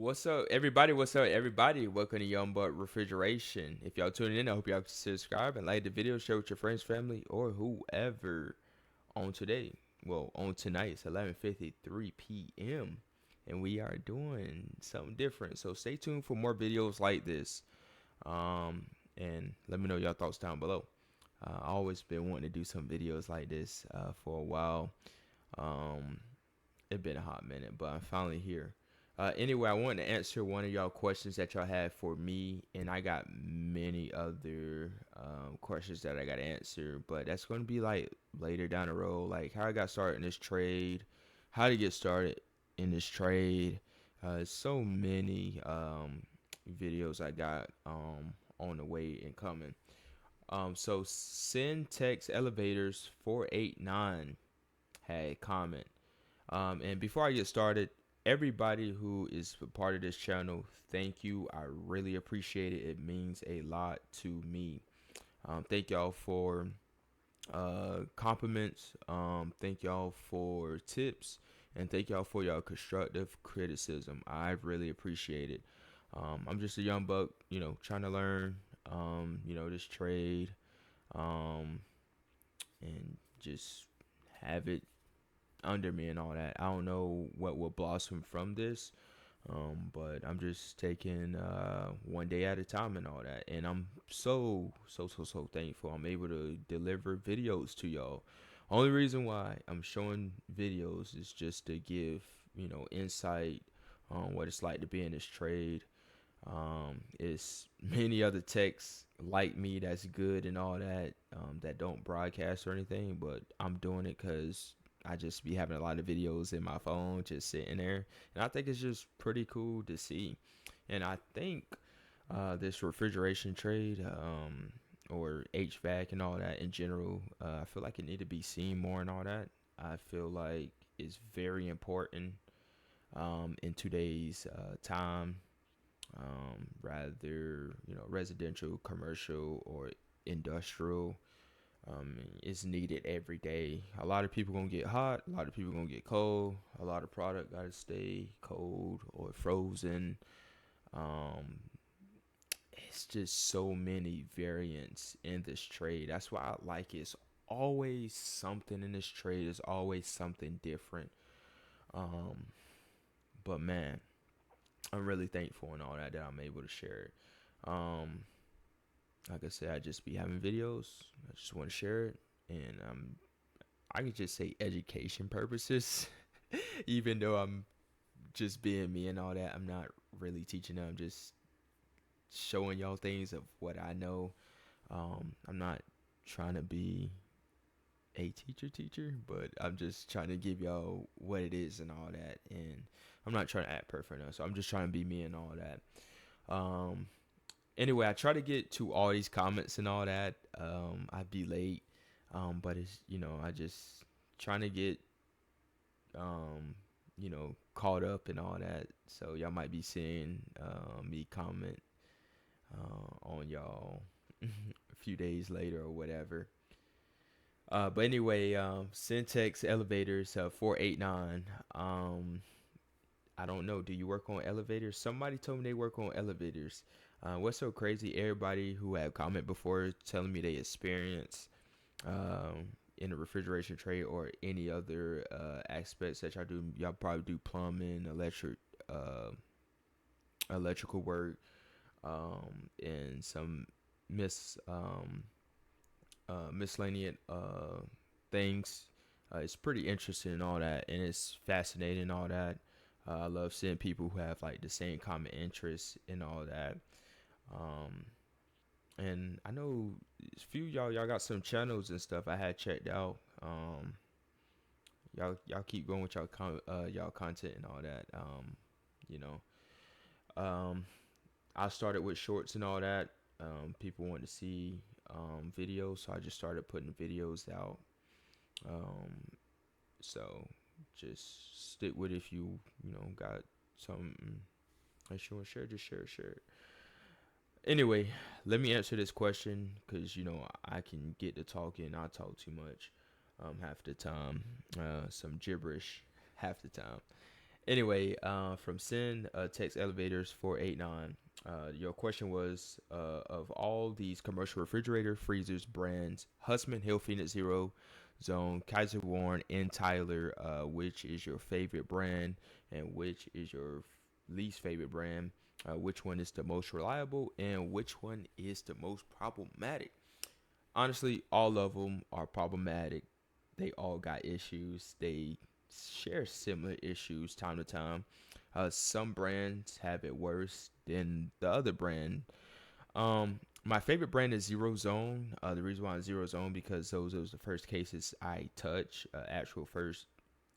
What's up, everybody? What's up, everybody? Welcome to Young Buck Refrigeration. If y'all tuning in, I hope y'all can subscribe and like the video, share with your friends, family, or whoever. On today, well, on tonight, it's 11:53 p.m. and we are doing something different. So stay tuned for more videos like this. Um, and let me know your thoughts down below. I always been wanting to do some videos like this for a while. Um, it's been a hot minute, but I'm finally here. Anyway, I wanted to answer one of y'all questions that y'all had for me, and I got many other questions that I got to answer, but that's going to be like later down the road, like how I got started in this trade, how to get started in this trade. So many videos I got on the way and coming. So Syntex Elevators 489 had a comment. And before I get started, everybody who is a part of this channel, thank you. I really appreciate it. It means a lot to me. Thank y'all for compliments. Thank y'all for tips. And thank y'all for y'all constructive criticism. I really appreciate it. I'm just a young buck, trying to learn, this trade, um, and just have it under me and all that. I don't know what will blossom from this, but I'm just taking one day at a time and all that. And I'm so thankful I'm able to deliver videos to y'all. Only reason why I'm showing videos is just to give insight on what it's like to be in this trade. It's many other techs like me that's good and all that, that don't broadcast or anything, but I'm doing it because I just be having a lot of videos in my phone just sitting there, and I think it's just pretty cool to see. And I think this refrigeration trade, or HVAC and all that in general, I feel like it need to be seen more and all that. I feel like it's very important in today's time, rather residential, commercial, or industrial. It's needed every day. A lot of people gonna get hot. A lot of people gonna get cold. A lot of product gotta stay cold or frozen. Um, it's just so many variants in this trade. That's why I like it. It's always something in this trade. It's always something different. Um, but man, I'm really thankful and all that I'm able to share it. Um, like I said, I just be having videos. I just want to share it, and I could just say education purposes, even though I'm just being me and all that. I'm not really teaching them. I'm just showing y'all things of what I know. I'm not trying to be a teacher, but I'm just trying to give y'all what it is and all that. And I'm not trying to act perfect now, so I'm just trying to be me and all that. Um, anyway, I try to get to all these comments and all that. I'd be late, but it's I just trying to get caught up and all that. So y'all might be seeing me comment on y'all a few days later or whatever. But anyway, Syntex Elevators 489. I don't know. Do you work on elevators? Somebody told me they work on elevators. What's so crazy? Everybody who had comment before telling me they experience in the refrigeration trade or any other aspects that y'all do. Y'all probably do plumbing, uh, electrical work, and some mis miscellaneous things. It's pretty interesting and all that, and it's fascinating and all that. I love seeing people who have like the same common interests and all that. Um, and I know a few y'all got some channels and stuff I had checked out. Y'all keep going with y'all content and all that. You know, um, I started with shorts and all that. People want to see videos, so I just started putting videos out. Um, so just stick with it. If you got something that you want to share, just share it. Anyway, let me answer this question because I can get to talking. I talk too much half the time, some gibberish half the time. Anyway, from Sin Text Elevators 489. Your question was of all these commercial refrigerator freezers brands, Husman, Hill Phoenix Zero Zone, Kaiser Warren, and Tyler, which is your favorite brand and which is your least favorite brand? Which one is the most reliable and which one is the most problematic? Honestly, all of them are problematic. They all got issues. They share similar issues time to time. Some brands have it worse than the other brand. My favorite brand is Zero Zone. The reason why it's Zero Zone because those was the first cases I touch.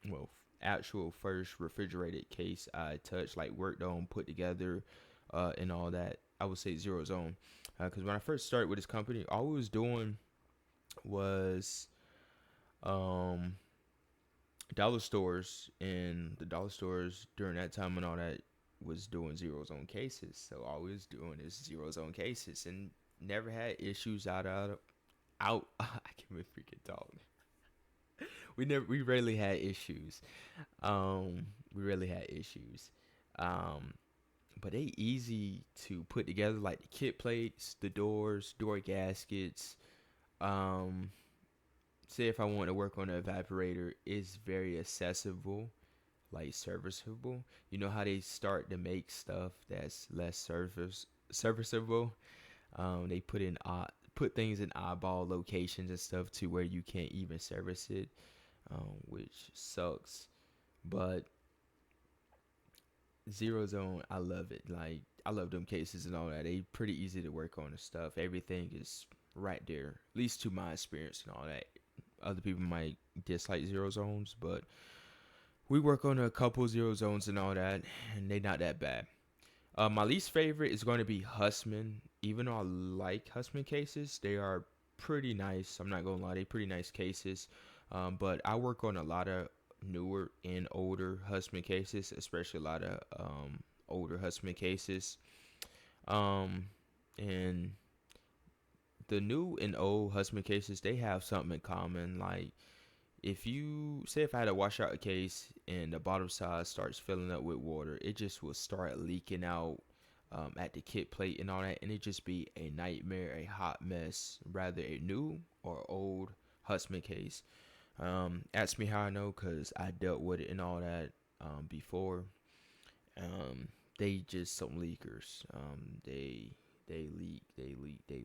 Well, actual first refrigerated case I touched, like worked on, put together, and all that. I would say Zero Zone, because when I first started with this company, all we was doing was um dollar stores, and the dollar stores during that time and all that was doing Zero Zone cases. So all we was doing is Zero Zone cases and never had issues out. I can't even freaking talk. We rarely had issues. We rarely had issues. Um, but they easy to put together, like the kit plates, the doors, door gaskets. Um, Say if I want to work on an evaporator, it's very accessible, like serviceable. You know how they start to make stuff that's less serviceable. They put things in oddball locations and stuff to where you can't even service it, which sucks. But Zero Zone, I love it. Like I love them cases and all that. They pretty easy to work on and stuff. Everything is right there, at least to my experience and all that. Other people might dislike Zero Zones, but we work on a couple Zero Zones and all that, and they not that bad. My least favorite is going to be Hussman. Even though I like Hussman cases, they are pretty nice. I'm not gonna lie, they pretty nice cases. But I work on a lot of newer and older Hussman cases, especially a lot of older Hussman cases. Um, and the new and old Hussman cases, they have something in common. Like if you say if I had to wash out a case and the bottom side starts filling up with water, it just will start leaking out at the kit plate and all that, and it just be a nightmare, a hot mess. Rather a new or old Husman case. Ask me how I know, cause I dealt with it and all that before. Um, they just some leakers. They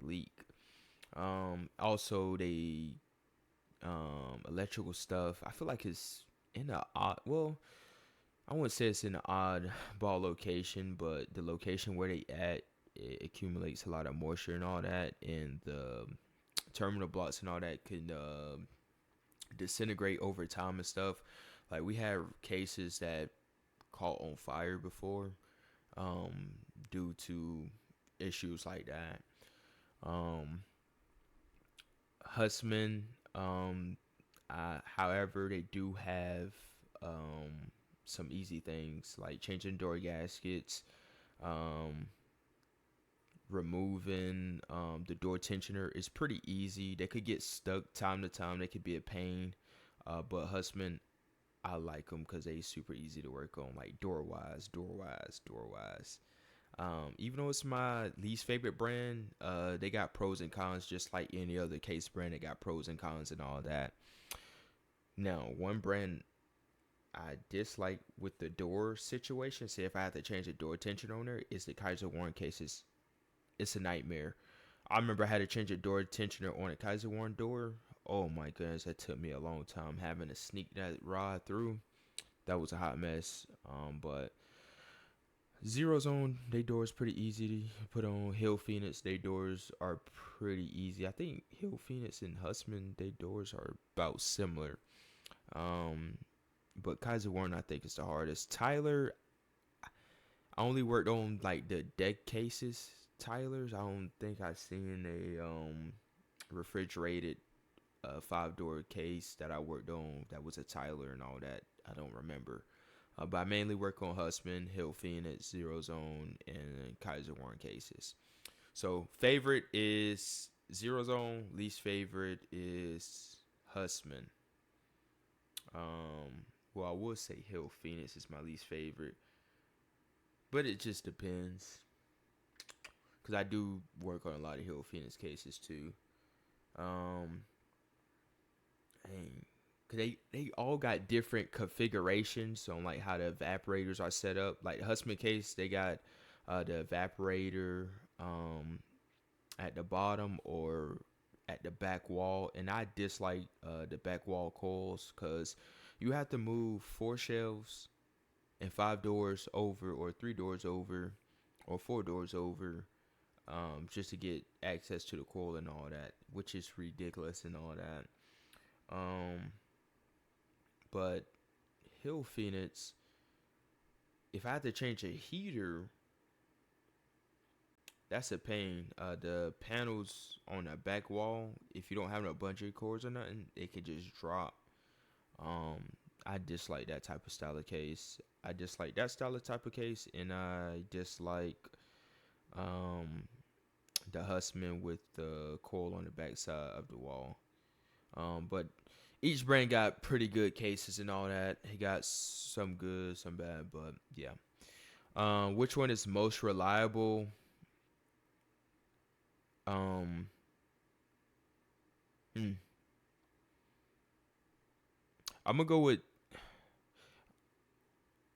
leak. Also they electrical stuff. I feel like it's in a odd. Well, I wouldn't say it's in an odd ball location, but the location where they at, it accumulates a lot of moisture and all that, and the terminal blocks and all that can disintegrate over time and stuff. Like we have cases that caught on fire before, um, due to issues like that. Um, Hussman, um, however, they do have some easy things like changing door gaskets, um, removing the door tensioner is pretty easy. They could get stuck time to time. They could be a pain, but Hussman, I like them because they super easy to work on, like door wise. Even though it's my least favorite brand, they got pros and cons just like any other case brand. They got pros and cons and all that. Now, one brand I dislike with the door situation, say if I have to change the door tension on there, is the Kaiser Warren cases. It's a nightmare. I remember I had to change a door tensioner on a Kaiser Warren door. Oh my goodness, that took me a long time having to sneak that rod through. That was a hot mess. But Zero Zone, they doors pretty easy to put on. Hill Phoenix, they doors are pretty easy. I think Hill Phoenix and Hussman, they doors are about similar. Um, but Kaiser Warren, I think is the hardest. Tyler, I only worked on like the deck cases. Tyler's, I don't think I've seen a refrigerated 5 door case that I worked on that was a Tyler and all that. I don't remember. But I mainly work on Hussman, Hill Phoenix, Zero Zone, and Kaiser Warren cases. So favorite is Zero Zone. Least favorite is Hussman. Um, Well, I would say Hill Phoenix is my least favorite, but it just depends. Cause I do work on a lot of Hill Phoenix cases too. Um, dang. Cause they all got different configurations on like how the evaporators are set up. Like the Husman case, they got the evaporator at the bottom or at the back wall, and I dislike the back wall coils because you have to move 4 shelves and 5 doors over, or 3 doors over, or 4 doors over, just to get access to the coil and all that, which is ridiculous and all that. Um, but Hill Phoenix, if I had to change a heater, that's a pain. The panels on the back wall, if you don't have no bungee cords or nothing, it can just drop. Um, I dislike that type of style of case. I dislike that style of type of case, and I dislike um the Husman with the coil on the back side of the wall. But each brand got pretty good cases and all that. He got some good, some bad, but yeah. Which one is most reliable? Um, hmm, I'm gonna go with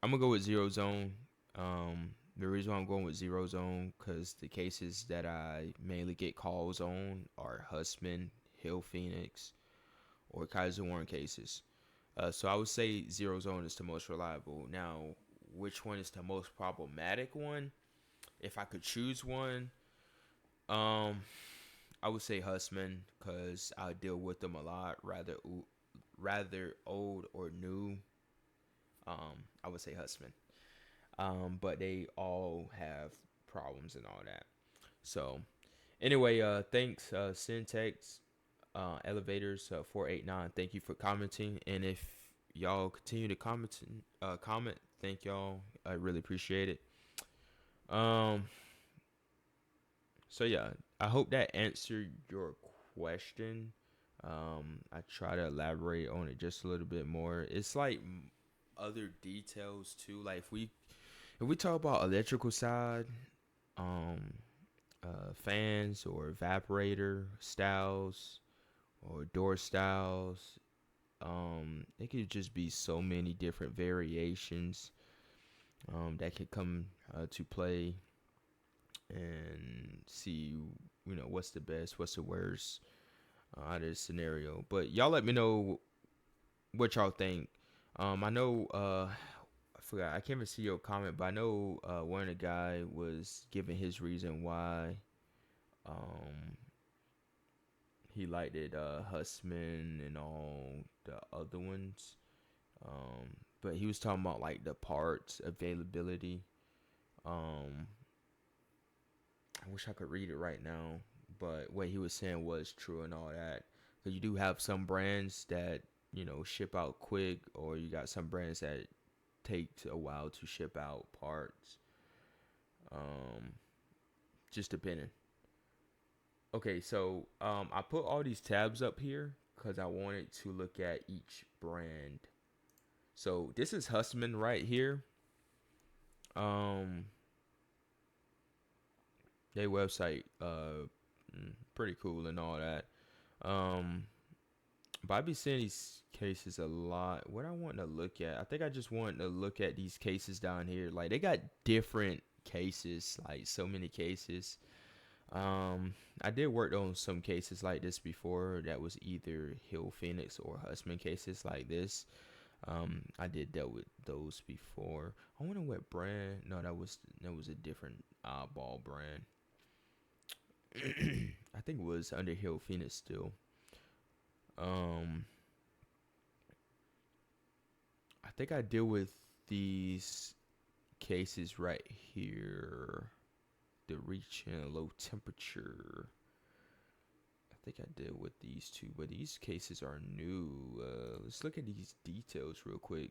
I'm gonna go with Zero Zone. The reason why I'm going with Zero Zone because the cases that I mainly get calls on are Husman, Hill Phoenix, or Kaiser Warren cases. So I would say Zero Zone is the most reliable. Now, which one is the most problematic one? If I could choose one, um, I would say Husman because I deal with them a lot, rather old or new. I would say Husman. But they all have problems and all that. So anyway, thanks, Syntax, Elevators 489. Thank you for commenting, and if y'all continue to comment, thank y'all. I really appreciate it. Um, so yeah, I hope that answered your question. I try to elaborate on it just a little bit more. It's like other details too. Like if we talk about electrical side, um, fans or evaporator styles or door styles, it could just be so many different variations that could come to play and see, what's the best, what's the worst out of this scenario. But y'all let me know what y'all think. I know I forgot, I can't even see your comment, but I know one of the guy was giving his reason why um he liked it, Husman and all the other ones. But he was talking about like the parts availability. Um, I wish I could read it right now, but what he was saying was true and all that. Because you do have some brands that ship out quick, or you got some brands that take a while to ship out parts. Um, just depending. Okay, so I put all these tabs up here because I wanted to look at each brand. So this is Husman right here. Um, their website, pretty cool and all that. Um, but I be seeing these cases a lot. What I want to look at, I think I just want to look at these cases down here. Like they got different cases, like so many cases. I did work on some cases like this before. That was either Hill Phoenix or Husman cases like this. I did dealt with those before. I wonder what brand. No, that was a different ball brand. I think it was under Hill Phoenix still. Um, I think I deal with these cases right here. The reaching a low temperature. I think I deal with these two, but these cases are new. Let's look at these details real quick.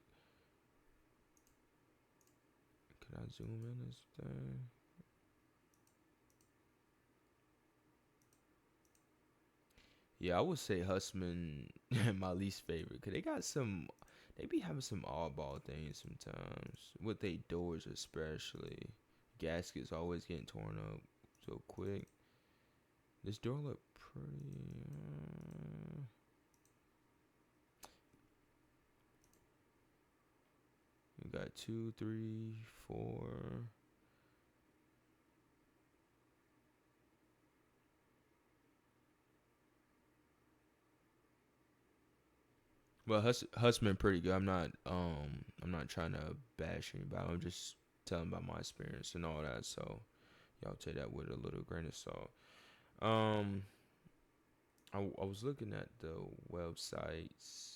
Can I zoom in this thing? Yeah, I would say Husman my least favorite because They be having some oddball things sometimes with they doors, especially. Gaskets always getting torn up so quick. This door look pretty. We got 2, 3, 4. Well, Husman pretty good. I'm not trying to bash anybody. I'm just telling about my experience and all that. So y'all take that with a little grain of salt. Um, I was looking at the websites.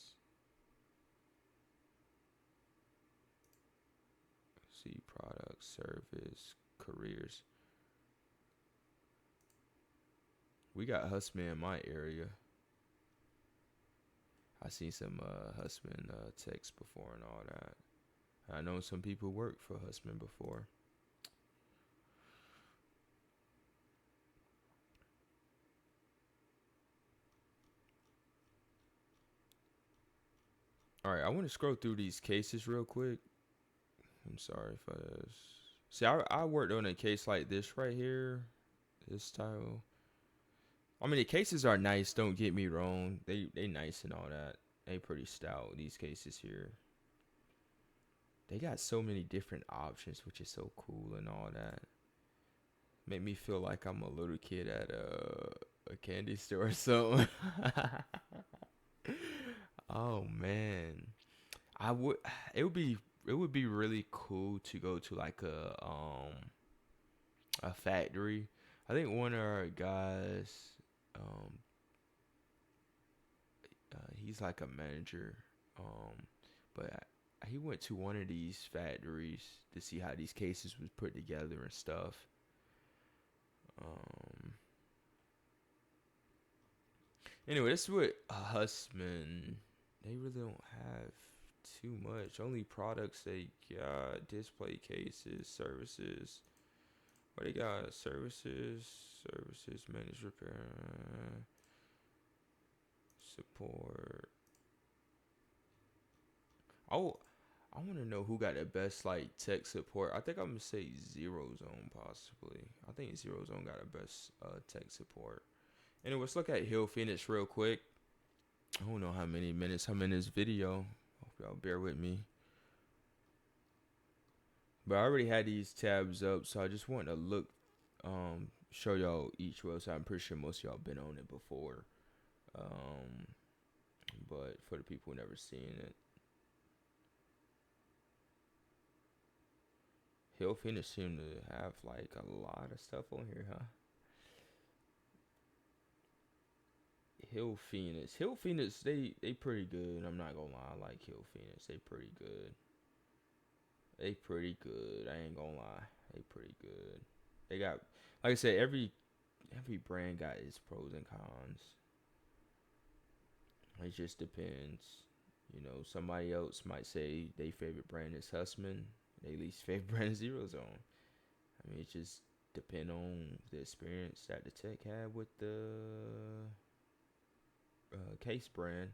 See product, service, careers. We got Husman in my area. I seen some Husman texts before and all that. I know some people worked for Husman before. All right, I want to scroll through these cases real quick. I'm sorry if I see. I worked on a case like this right here. This style. I mean, the cases are nice. Don't get me wrong. They nice and all that. They pretty stout. These cases here. They got so many different options, which is so cool and all that. Make me feel like I'm a little kid at a candy store or something. Oh man, I would. It would be. It would be really cool to go to like a factory. I think one of our guys, um, he's like a manager, but he went to one of these factories to see how these cases was put together and stuff. Um, anyway, this is what Husman. They really don't have too much. Only products they got: display cases, services. What they got? Services, managed repair, support. Oh, I want to know who got the best like tech support. I think I'm gonna say Zero Zone possibly. I think Zero Zone got the best tech support. Anyway, let's look at Hill Phoenix real quick. I don't know how many minutes I'm in this video. Hope y'all bear with me. But I already had these tabs up, so I just want to look, show y'all each website. I'm pretty sure most of y'all been on it before. Um, but for the people who never seen it, Hill Phoenix seem to have like a lot of stuff on here, huh? Hill Phoenix, they pretty good. I'm not gonna lie, I like Hill Phoenix. They pretty good. They pretty good. I ain't gonna lie, they pretty good. They got, like I said, every brand got its pros and cons. It just depends. You know, somebody else might say their favorite brand is Hussman. Their least favorite brand is Zero Zone. I mean, it just depend on the experience that the tech had with the case brand.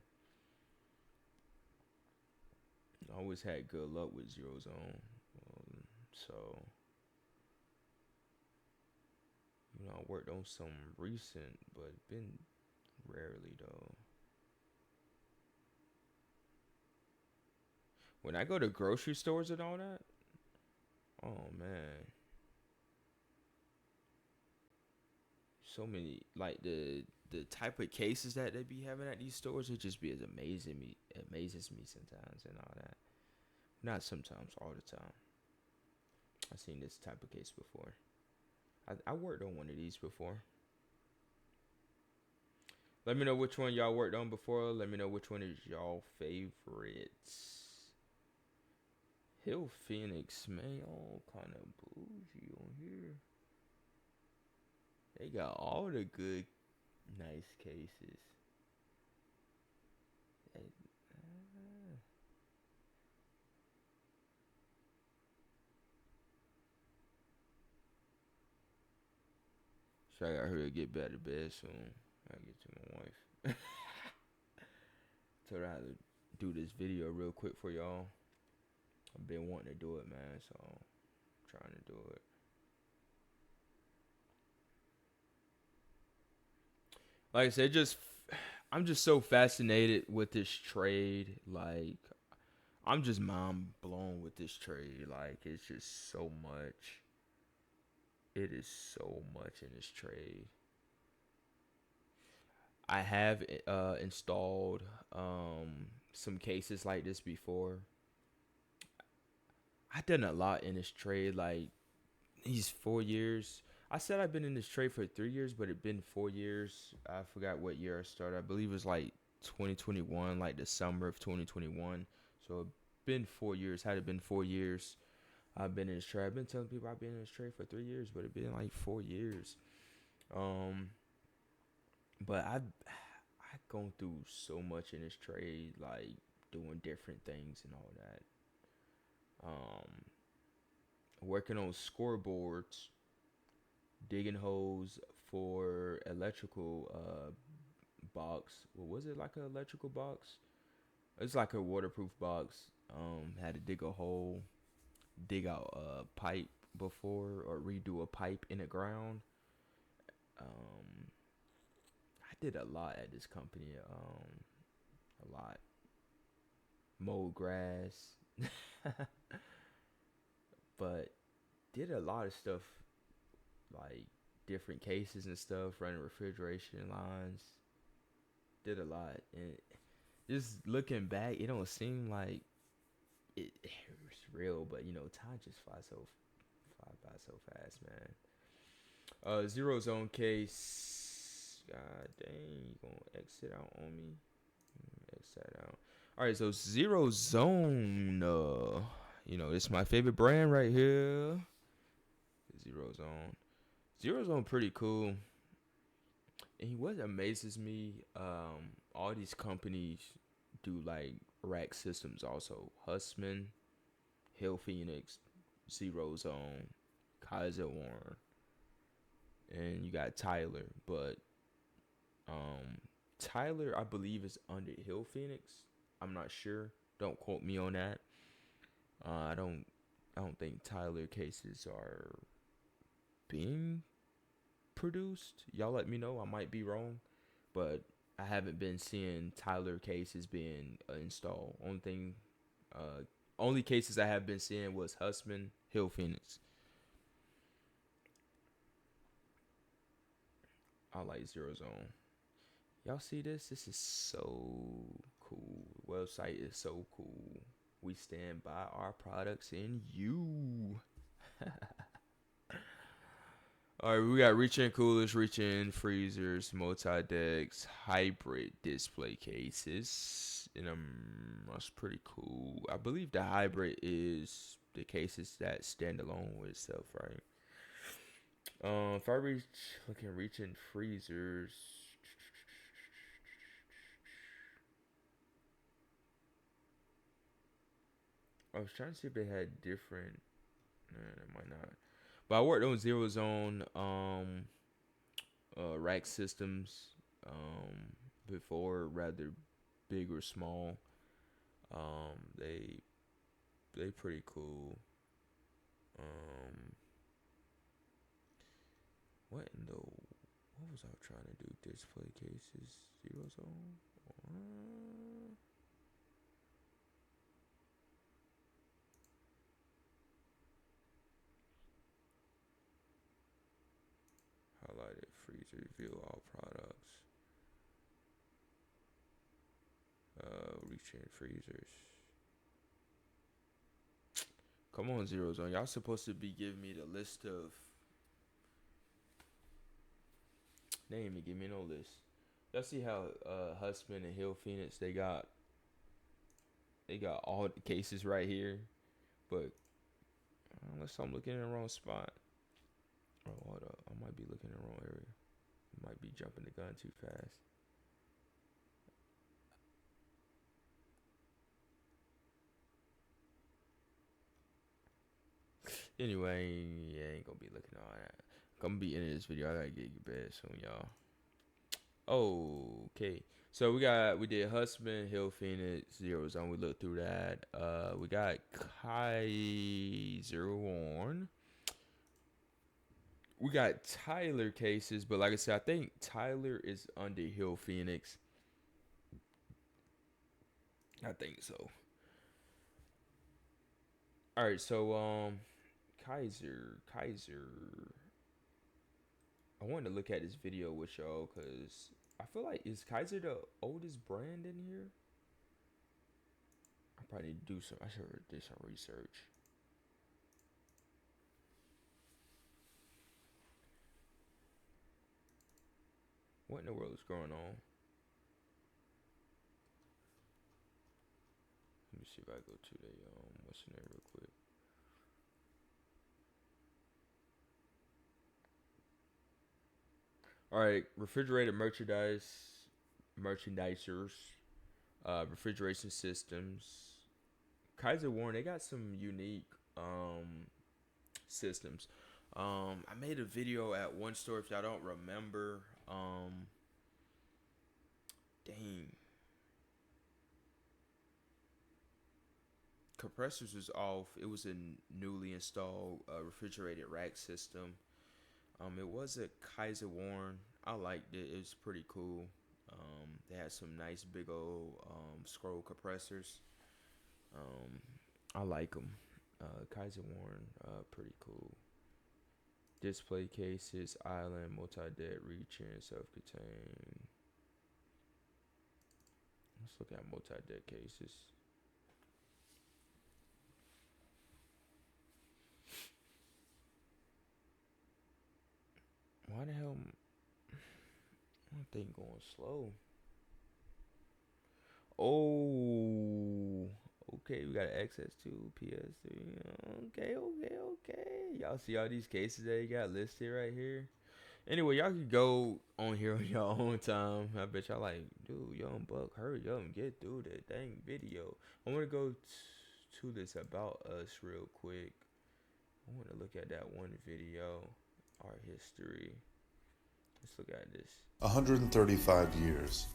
I always had good luck with Zero Zone. So, you know, I worked on some recent, but been rarely though. When I go to grocery stores and all that, oh man, so many like the type of cases that they be having at these stores, it just be as amazes me sometimes and all that. Not sometimes, all the time. I've seen this type of case before. I worked on one of these before. Let me know which one y'all worked on before. Let me know which one is y'all favorites. Hill Phoenix, man, all kind of bougie on here. They got all the good, nice cases. So I got her to get back to bed soon. I get to my wife. Told her how to do this video real quick for y'all. I've been wanting to do it, man, so I'm trying to do it. Like I said, I'm just so fascinated with this trade. Like I'm just mind blown with this trade. Like it's just so much. It is so much in this trade. I have installed some cases like this before. I done a lot in this trade. Like these 4 years. I said I've been in this trade for 3 years, but it been 4 years. I forgot what year I started. I believe it was like 2021, like the summer of 2021. So it been 4 years. Had it been 4 years, I've been in this trade. I've been telling people I've been in this trade for 3 years, but it been like 4 years. Um, but I gone through so much in this trade, like doing different things and all that. Um, Working on scoreboards, digging holes for electrical box. What was it, like an electrical box? It's like a waterproof box. Had to dig a hole, dig out a pipe before, or redo a pipe in the ground. Um, I did a lot at this company. A lot. Mowed grass, but did a lot of stuff like different cases and stuff, running refrigeration lines. Did a lot, and just looking back, it don't seem like it was real, but you know, time just fly by so fast, man. Zero zone case. God dang, you gonna exit out on me? Exit out. All right, so zero zone. You know, it's my favorite brand right here. Zero zone. Zero zone, pretty cool. And what amazes me, all these companies do like rack systems also. Husman, Hill Phoenix, Zero Zone, Kaiser Warren, and you got Tyler. But um, Tyler, I believe, is under Hill Phoenix. I'm not sure. Don't quote me on that. I don't. I don't think Tyler cases are being produced. Y'all let me know. I might be wrong, but I haven't been seeing Tyler cases being installed. Uh, only cases I have been seeing was Husman, Hill Phoenix. I like Zero Zone. Y'all see this? This is so cool. Website is so cool. We stand by our products and you. All right, we got reach-in coolers, reach-in freezers, multi-decks, hybrid display cases, and that's pretty cool. I believe the hybrid is the cases that stand alone with itself, right? If I reach-in freezers, I was trying to see if they had different. Nah, they might not. But I worked on Zero Zone rack systems before, rather big or small. They pretty cool. Um, what in the what was I trying to do? Display cases, Zero Zone. Highlighted freezer, reveal all products. Reach in freezers. Come on, Zero Zone. Y'all supposed to be giving me the list of. They ain't even give me no list. Y'all see how Husband and Hill Phoenix they got all the cases right here, but unless I'm looking in the wrong spot. Oh, hold up. I might be looking in the wrong area. I might be jumping the gun too fast. Anyway, yeah, I ain't gonna be looking at all that. I'm gonna be ending this video. I gotta get to bed soon, y'all. Okay. So we did Husband, Hill Phoenix, Zero Zone. We looked through that. We got Kaiser Warn. We got Tyler cases, but like I said, I think Tyler is under Hill Phoenix. I think so. All right, so Kaiser. I wanted to look at this video with y'all because I feel like is Kaiser the oldest brand in here? I probably need to do some. I should do some research. What in the world is going on? Let me see if I go to the what's the name real quick. All right, refrigerated merchandisers, refrigeration systems. Kaiser Warren, they got some unique systems. I made a video at one store if y'all don't remember. Dang, compressors was off. It was a newly installed refrigerated rack system. It was a Kaiser Warren. I liked it. It was pretty cool. They had some nice big old scroll compressors. Um, I like them. Kaiser Warren, pretty cool. Display cases, island, multi-deck, reach-in, self-contained. Let's look at multi-deck cases. Why the hell? One thing going slow. Oh, okay. We got access to PS3. Okay. Y'all see all these cases that you got listed right here. Anyway, y'all can go on here on your own time. I bet y'all like, dude, Young Buck, hurry up and get through that dang video. I want to go to this about us real quick. I want to look at that one video, our history. Let's look at this. 135 years.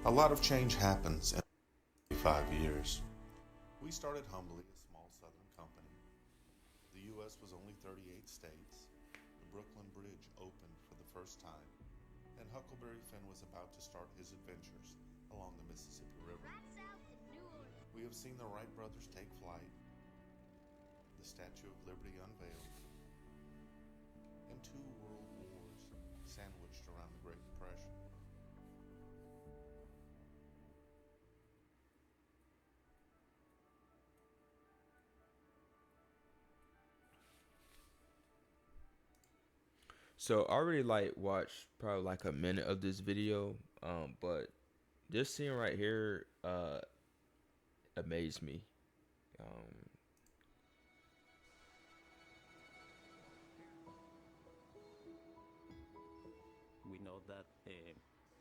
A lot of change happens in 35 years. We started humbly, a small southern company. The U.S. was only 38 states. The Brooklyn Bridge opened for the first time, and Huckleberry Finn was about to start his adventures along the Mississippi River. We have seen the Wright brothers take flight, the Statue of Liberty unveiled, and two world wars sandwiched around the Great Depression. So I already like watched probably like a minute of this video, but this scene right here amazed me. Um, We know that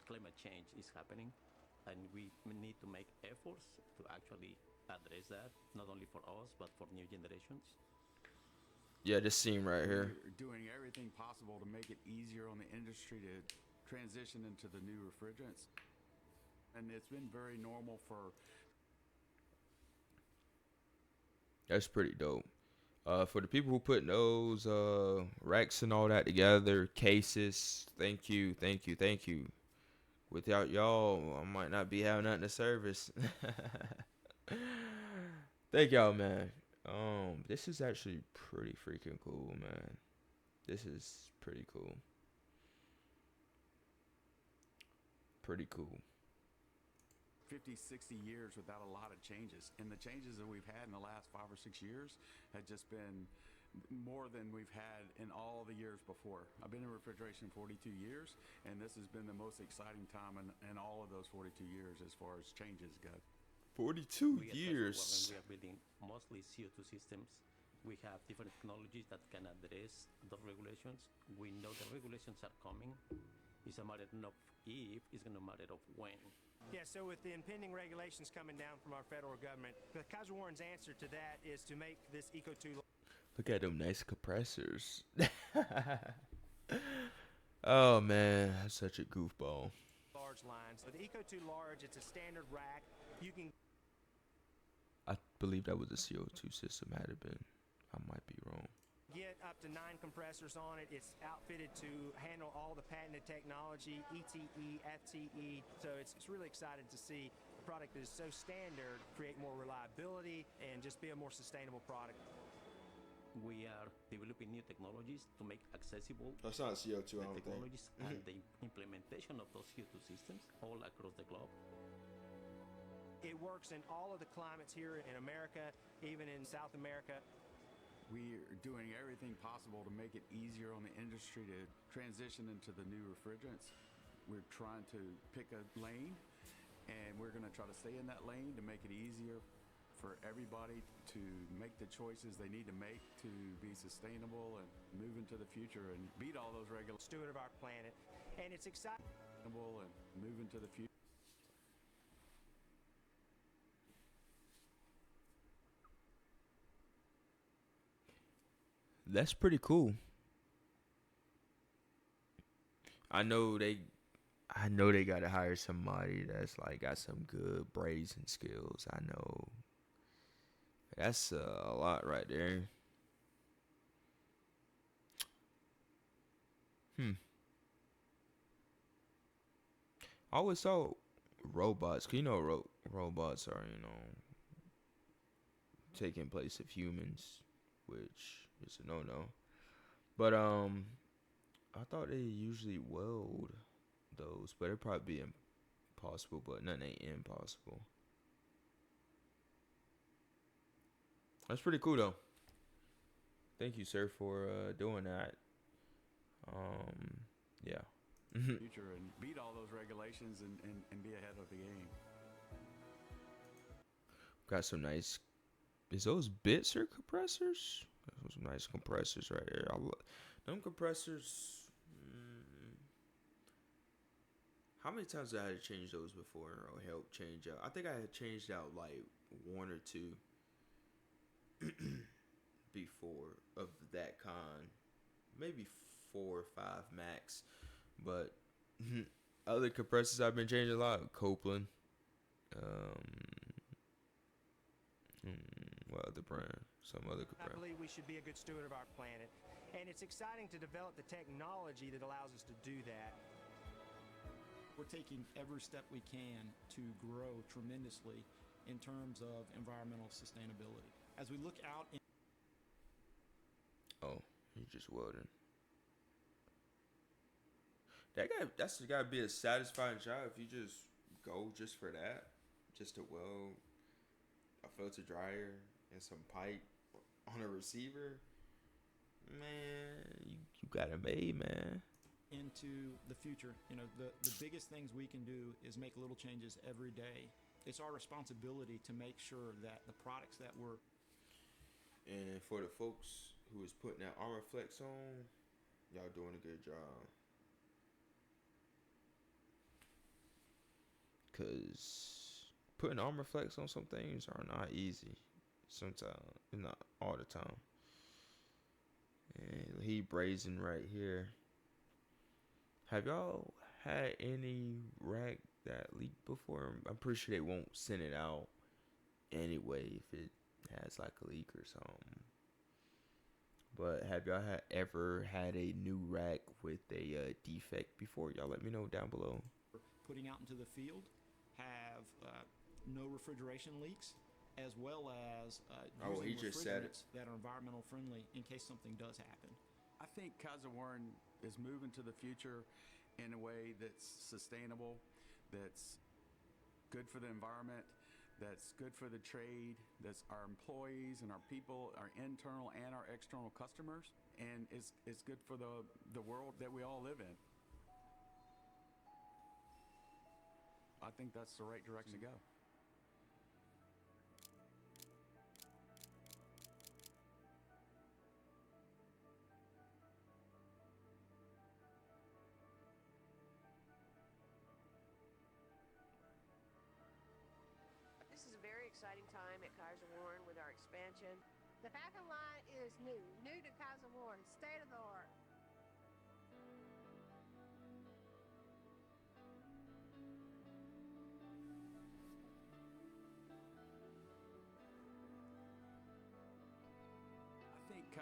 climate change is happening, and we need to make efforts to actually address that, not only for us, but for new generations. yeah, this scene right here. We're doing everything possible to make it easier on the industry to transition into the new refrigerants. And it's been very normal for That's pretty dope. For the people who put those racks and all that together, cases, thank you. Without y'all, I might not be having nothing to service. Thank y'all, man. This is actually pretty freaking cool, man. This is pretty cool. Pretty cool. 50, 60 years without a lot of changes. And the changes that we've had in the last 5 or 6 years have just been more than we've had in all the years before. I've been in refrigeration 42 years, and this has been the most exciting time in all of those 42 years as far as changes go. 42 We years. When we are building mostly CO2 systems, we have different technologies that can address those regulations. We know the regulations are coming. It's a matter not of if, it's going to matter of when. Yeah, so with the impending regulations coming down from our federal government, the Kaiser Warren's answer to that is to make this Eco 2. Look at them nice compressors. Oh man, that's such a goofball. Large lines. With the Eco 2 Large, it's a standard rack. You can I believe that was a CO2 system. Had it been, I might be wrong. get up to 9 compressors on it. It's outfitted to handle all the patented technology, ETE, FTE. So it's really exciting to see a product that is so standard create more reliability and just be a more sustainable product. We are developing new technologies to make accessible That's not CO2, the technologies and the implementation of those CO2 systems all across the globe. It works in all of the climates here in America, even in South America. We are doing everything possible to make it easier on the industry to transition into the new refrigerants. We're trying to pick a lane, and we're going to try to stay in that lane to make it easier for everybody to make the choices they need to make to be sustainable and move into the future and beat all those regulations. Steward of our planet. And it's exciting. And move into the future. That's pretty cool. I know they gotta hire somebody that's like got some good brazen skills. I know that's a lot right there. I always thought robots, 'cause you know robots are, taking place of humans, which is a no-no. But I thought they usually weld those, but it'd probably be impossible. But nothing ain't impossible. That's pretty cool though. Thank you, sir, for doing that. Yeah. Future and beat all those regulations and be ahead of the game. Got some nice. Is those bits or compressors? Those some nice compressors right there. Them compressors. How many times did I have to change those before or help change out? I think I had changed out like one or two before of that kind. Maybe 4 or 5 max. But other compressors I've been changing a lot. Copeland. What other brand? Some other I brand. believe we should be a good steward of our planet. And it's exciting to develop the technology that allows us to do that. We're taking every step we can to grow tremendously in terms of environmental sustainability. As we look out in Oh, he's just welding. That's gotta be a satisfying job if you just go just for that, just to weld a filter dryer and some pipe on a receiver. Man, you got it made, man. into the future, the biggest things we can do is make little changes every day. It's our responsibility to make sure that the products that we're And for the folks who is putting that armor flex on, y'all doing a good job. Cause putting armor flex on some things are not easy. Sometimes, not all the time. And he brazen right here. Have y'all had any rack that leaked before? I'm pretty sure they won't send it out anyway if it has like a leak or something. But have y'all ever had a new rack with a defect before? Y'all let me know down below. putting out into the field have no refrigeration leaks, as well as He using just said it. refrigerants that are environmental friendly in case something does happen. I think Kaiser Warren is moving to the future in a way that's sustainable, that's good for the environment, that's good for the trade, that's our employees and our people, our internal and our external customers, and it's good for the world that we all live in. I think that's the right direction to go. This is a very exciting time at Kaiser Warren with our expansion. The packing line is new to Kaiser Warren, state of the art.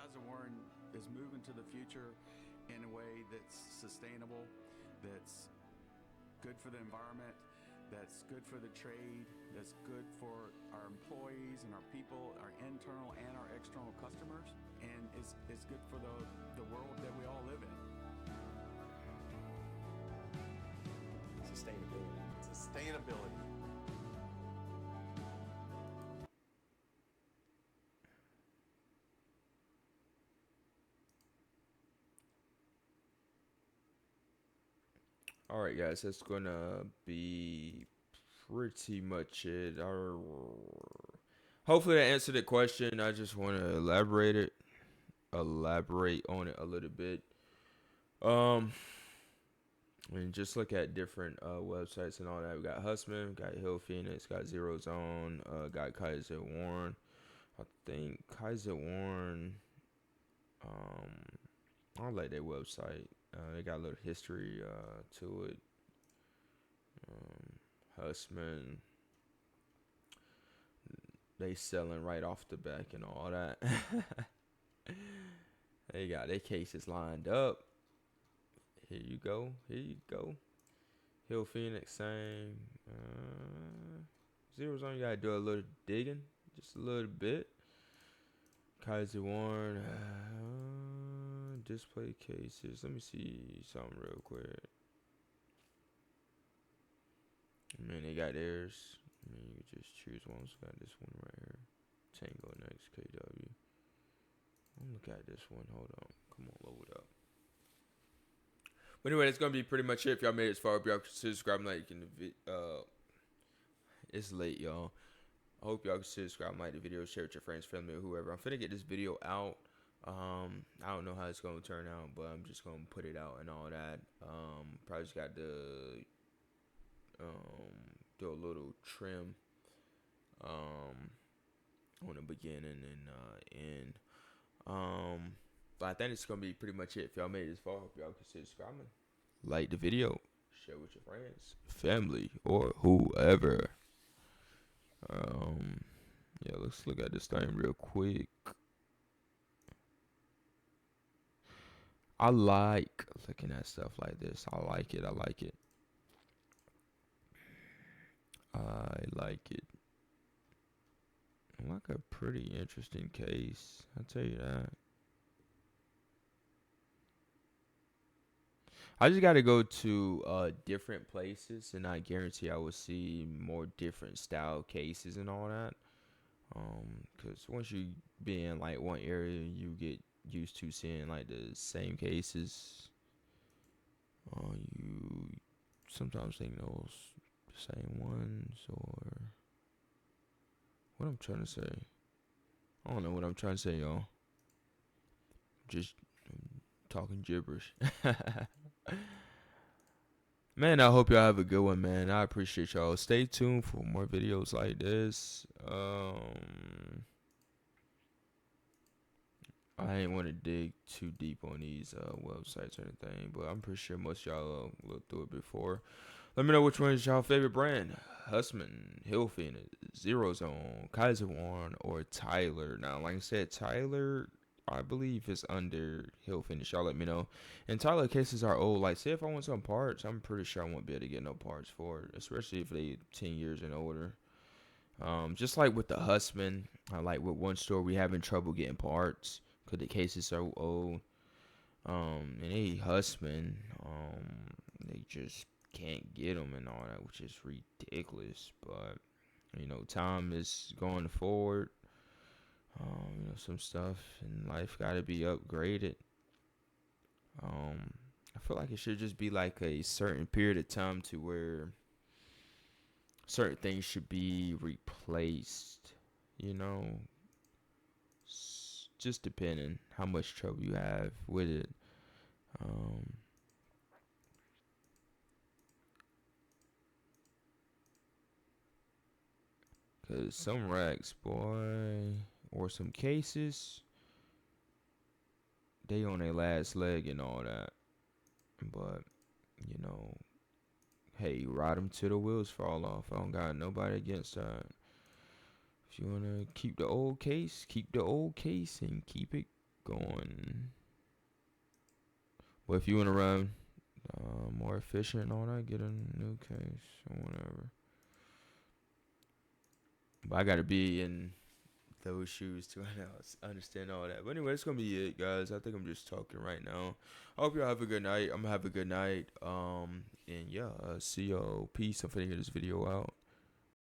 Kaiser Warren is moving to the future in a way that's sustainable, that's good for the environment, that's good for the trade, that's good for our employees and our people, our internal and our external customers, and it's good for the world that we all live in. Sustainability. Sustainability. All right, guys, that's gonna be pretty much it. Hopefully, that answered the question. I just want to elaborate on it a little bit. Um, and just look at different websites and all that. We got Husman, got Hill Phoenix, got Zero Zone, got Kaiser Warren. I think Kaiser Warren. I like their website. They got a little history to it. Husman, they selling right off the back and all that. They got their cases lined up. Here you go. Here you go. Hill Phoenix, same. Zero Zone, you gotta do a little digging, just a little bit. Kaiser Warren, display cases. Let me see something real quick. I mean, they got theirs. I mean, you can just choose one. So got this one right here. Tango next KW. Look at this one. Hold on. Come on, load it up. But anyway, that's gonna be pretty much it. If y'all made it as far, if y'all consider subscribing, like in the it's late, y'all. I hope y'all consider subscribing, like the video, share with your friends, family, or whoever. I'm finna get this video out. I don't know how it's gonna turn out, but I'm just gonna put it out and all that. Probably just got to do a little trim on the beginning and end. But I think it's gonna be pretty much it. If y'all made it this far, hope y'all consider subscribing, like the video, share with your friends, family, or whoever. Yeah, let's look at this thing real quick. I like looking at stuff like this. I like it. I like it. I like it. Like a pretty interesting case. I'll tell you that. I just got to go to different places, and I guarantee I will see more different style cases and all that. Cause once you be in like one area, you get used to seeing like the same cases. You sometimes think those same ones, or what I'm trying to say. I don't know what I'm trying to say, y'all. Just talking gibberish. Man, I hope y'all have a good one, man. I appreciate y'all. Stay tuned for more videos like this. I ain't want to dig too deep on these websites or anything, but I'm pretty sure most of y'all looked through it before. Let me know which one is y'all favorite brand. Husman, Hill Phoenix, Zero Zone, Kaiser Warren, or Tyler. Now, like I said, Tyler, I believe, is under Hill Finish. Y'all let me know. And Tyler cases are old. Like, say if I want some parts, I'm pretty sure I won't be able to get no parts for it, especially if they 10 years and older. Just like with the Husman, like with one store, we having trouble getting parts because the case is so old. And they Husman, they just can't get them and all that, which is ridiculous. But you know, time is going forward. You know, some stuff in life got to be upgraded. I feel like it should just be like a certain period of time to where certain things should be replaced. You know, just depending how much trouble you have with it. Cause some racks, boy, or some cases, they on their last leg and all that. But you know, hey, ride them till the wheels fall off. I don't got nobody against that. If you wanna keep the old case, keep the old case and keep it going. But if you want to run more efficient and all that, get a new case or whatever. But I gotta be in those shoes to understand all that. But anyway, that's gonna be it, guys. I think I'm just talking right now. I hope y'all have a good night. I'm gonna have a good night. And yeah, see y'all. Peace. I'm finna get this video out.